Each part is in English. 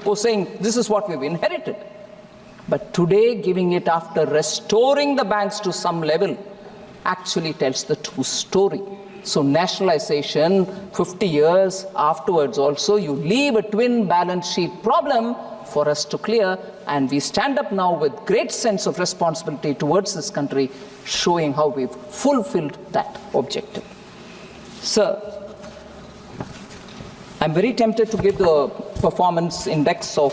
was saying this is what we've inherited. But today, giving it after restoring the banks to some level actually tells the true story. So nationalization, 50 years afterwards also, you leave a twin balance sheet problem for us to clear, and we stand up now with great sense of responsibility towards this country, showing how we've fulfilled that objective. Sir, I'm very tempted to give the performance index of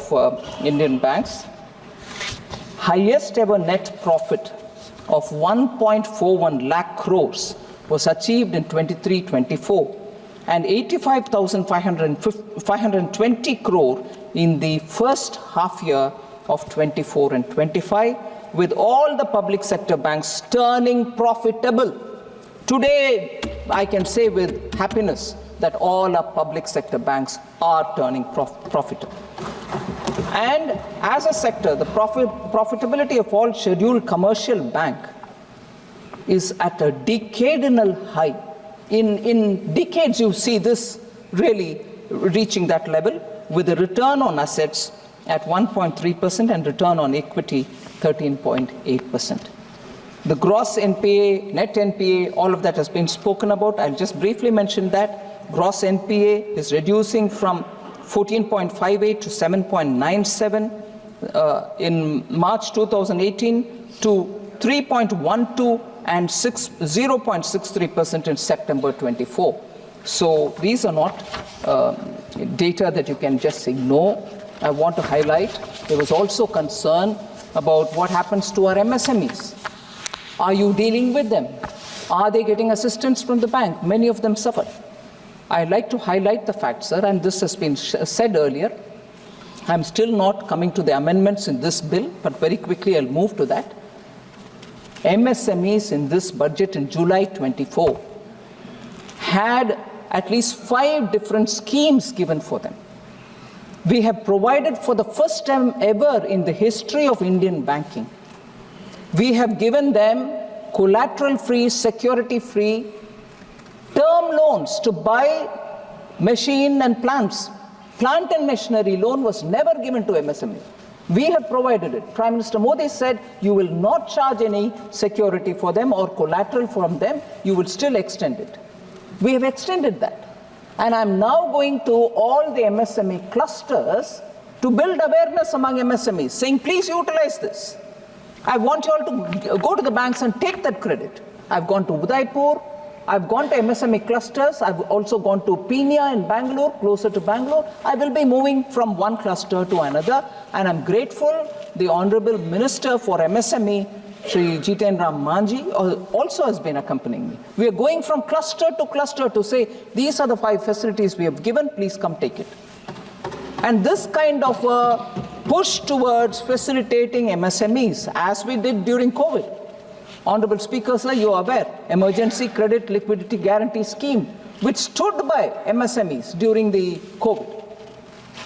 Indian banks. Highest ever net profit of 1.41 lakh crores was achieved in 23-24, and 85,520 crore in the first half year of 24 and 25, with all the public sector banks turning profitable. Today, I can say with happiness that all our public sector banks are turning profitable. And as a sector, the profitability of all scheduled commercial bank is at a decadal high. In decades, you see this really reaching that level, with a return on assets at 1.3% and return on equity 13.8%. The gross NPA, net NPA, all of that has been spoken about. I'll just briefly mention that. Gross NPA is reducing from 14.58 to 7.97 in March 2018 to 3.12 and 0.63% in September 24. So these are not data that you can just ignore. I want to highlight there was also concern about what happens to our MSMEs. Are you dealing with them? Are they getting assistance from the bank? Many of them suffer. I'd like to highlight the fact, sir, and this has been said earlier. I'm still not coming to the amendments in this bill, but very quickly I'll move to that. MSMEs in this budget in July 24 had at least 5 different schemes given for them. We have provided for the first time ever in the history of Indian banking. We have given them collateral-free, security-free term loans to buy machine and plants. Plant and machinery loan was never given to MSME. We have provided it. Prime Minister Modi said you will not charge any security for them or collateral from them. You will still extend it. We have extended that. And I'm now going to all the MSME clusters to build awareness among MSMEs, saying, please utilize this. I want you all to go to the banks and take that credit. I've gone to Udaipur. I've gone to MSME clusters. I've also gone to Peenya in Bangalore, closer to Bangalore. I will be moving from one cluster to another. And I'm grateful the Honorable Minister for MSME, Shri Jiten Ram Manji, also has been accompanying me. We are going from cluster to cluster to say, these are the 5 facilities we have given, please come take it. And this kind of a push towards facilitating MSMEs, as we did during COVID. Honorable Speaker, sir, you are aware, Emergency Credit Liquidity Guarantee Scheme, which stood by MSMEs during the COVID.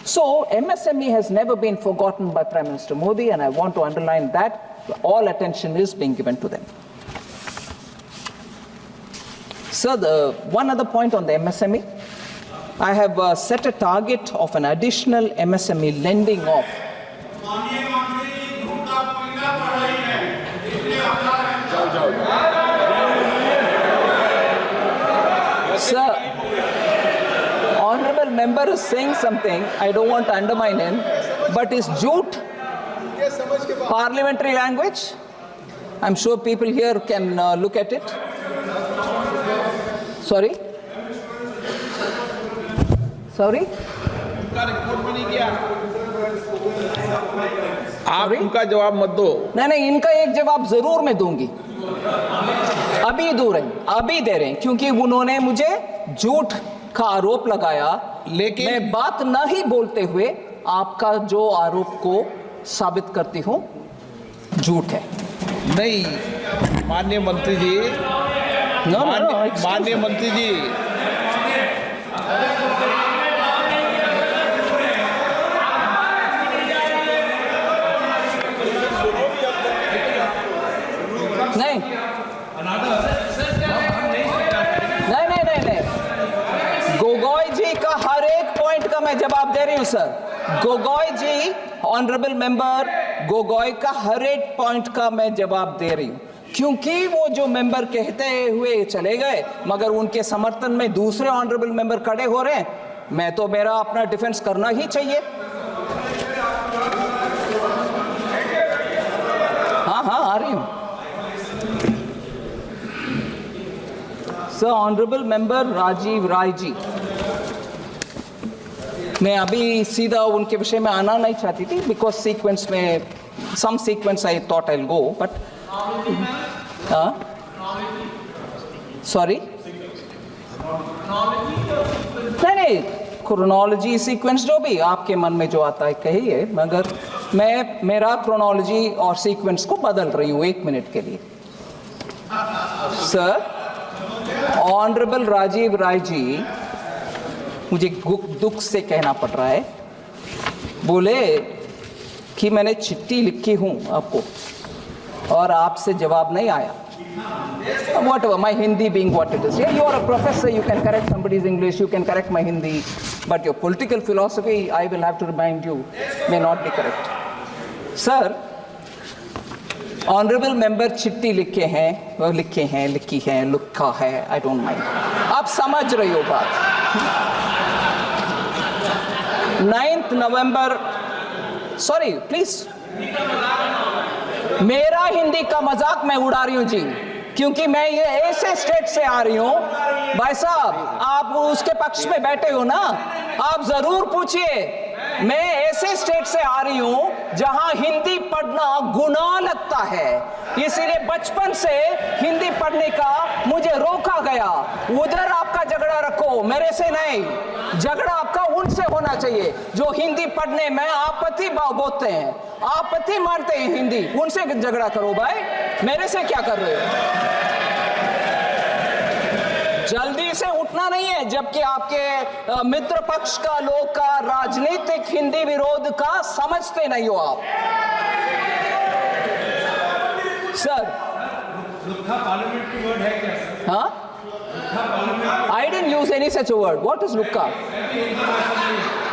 So MSME has never been forgotten by Prime Minister Modi, and I want to underline that. All attention is being given to them. Sir, one other point on the MSME. I have set a target of an additional MSME lending of Sir, honorable member is saying something, I don't want to undermine him, but is jute parliamentary language? I'm sure people here can look at it. Sorry? Sorry? आप उनका जवाब मत दो। नहीं, इनका एक जवाब जरूर मैं दूंगी। अभी दे रहे हैं, क्योंकि उन्होंने मुझे झूठ का आरोप लगाया, लेकिन मैं बात नहीं बोलते हुए आपका जो आरोप को साबित करती हूं झूठ है। नहीं, माननीय मंत्री जी, माननीय मंत्री जी, नहीं, गोगोई जी का हर एक पॉइंट का मैं जवाब दे रही हूं सर। गोगोई जी, ऑनरेबल मेंबर गोगोई का हर एक पॉइंट का मैं जवाब दे रही हूं, क्योंकि वो जो मेंबर कहते हुए चले गए मगर उनके समर्थन में दूसरे ऑनरेबल मेंबर खड़े हो रहे हैं, मैं तो मेरा अपना डिफेंस करना ही चाहिए। हाँ हाँ आ रही हूं। Sir, honourable member Rajiv Rai ji, मैं अभी सीधा उनके विषय में आना नहीं चाहती थी, बिकॉज सीक्वेंस में some sequence I thought I will go, but sorry नहीं, क्रोनोलॉजी सीक्वेंस जो भी आपके मन में जो आता है कहिए, मगर मैं मेरा क्रोनोलॉजी और सीक्वेंस को बदल रही हूं 1 मिनट के लिए। सर, ऑनरेबल राजीव राय जी, मुझे दुख से कहना पड़ रहा है, बोले कि मैंने चिट्ठी लिखी हूं आपको और आपसे जवाब नहीं आया। Whatever, my Hindi being what it is. Yeah, you are a professor, you can correct somebody's English, you can correct my Hindi, but your political philosophy, I will have to remind you, may not be correct. Sir, honourable member चिट्ठी लिखी है, लिखा है, I don't mind. आप समझ रही हो बात। 9 नवंबर, सॉरी प्लीज, मेरा हिंदी का मजाक मैं उड़ा रही हूं जी, क्योंकि मैं ये ऐसे स्टेट से आ रही हूं। भाई साहब, आप उसके पक्ष में बैठे हो ना, आप जरूर पूछिए। मैं ऐसे स्टेट से आ रही हूं जहां हिंदी पढ़ना गुनाह लगता है, इसीलिए बचपन से हिंदी पढ़ने का मुझे रोका गया। उधर आपका झगड़ा रखो, मेरे से नहीं। झगड़ा आपका उनसे होना चाहिए जो हिंदी पढ़ने में आपत्ति बोलते हैं, आपत्ति मानते हैं हिंदी, उनसे झगड़ा करो भाई, मेरे से क्या कर रहे हो। जल्दी से उठना नहीं है, जबकि आपके मित्र पक्ष का लोग का राजनीतिक हिंदी विरोध का समझते नहीं हो आप। सर, पार्लियामेंट्री वर्ड है क्या? हाँ, I didn't use any such a word. What is lukka?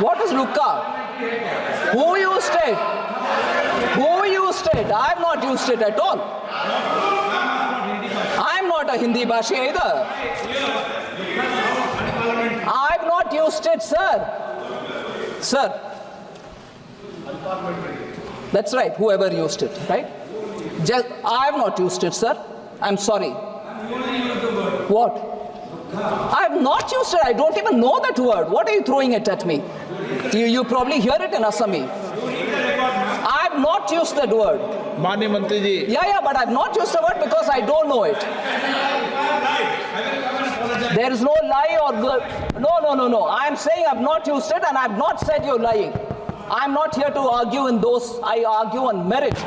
What is lukka? Who used it? Who used it? I have not used it at all. I am not a Hindi bhashi either. I have not used it, sir. Sir. That's right, whoever used it, right? I have not used it, sir. I'm sorry. What? I have not used it. I don't even know that word. What are you throwing it at me? You probably hear it in Assami. I have not used that word. माननीय मंत्री जी, Yeah, but I have not used the word because I don't know it. There is no lie or no. I am saying I have not used it, and I have not said you're lying. I am not here to argue in those. I argue on merit.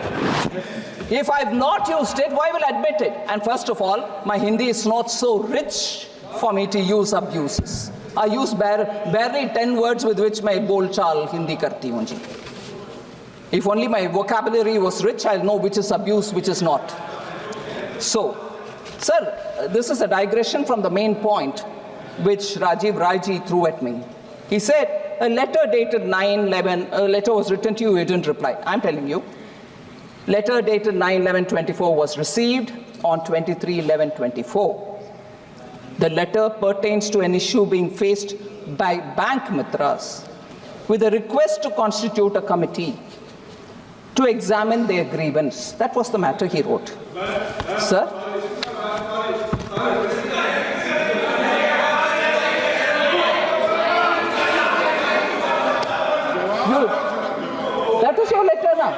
If I have not used it, why will I admit it? And first of all, my Hindi is not so rich for me to use abuses. I use barely 10 words with which my bolchal Hindi karti hoon ji. If only my vocabulary was rich, I'll know which is abuse, which is not. So, sir, this is a digression from the main point which Rajiv Raiji threw at me. He said, a letter dated 9/11, a letter was written to you, you didn't reply. I'm telling you, letter dated 9/11/24 was received on 23/11/24. The letter pertains to an issue being faced by bank mitras with a request to constitute a committee to examine their grievance. That was the matter he wrote. Sir? That is your letter now.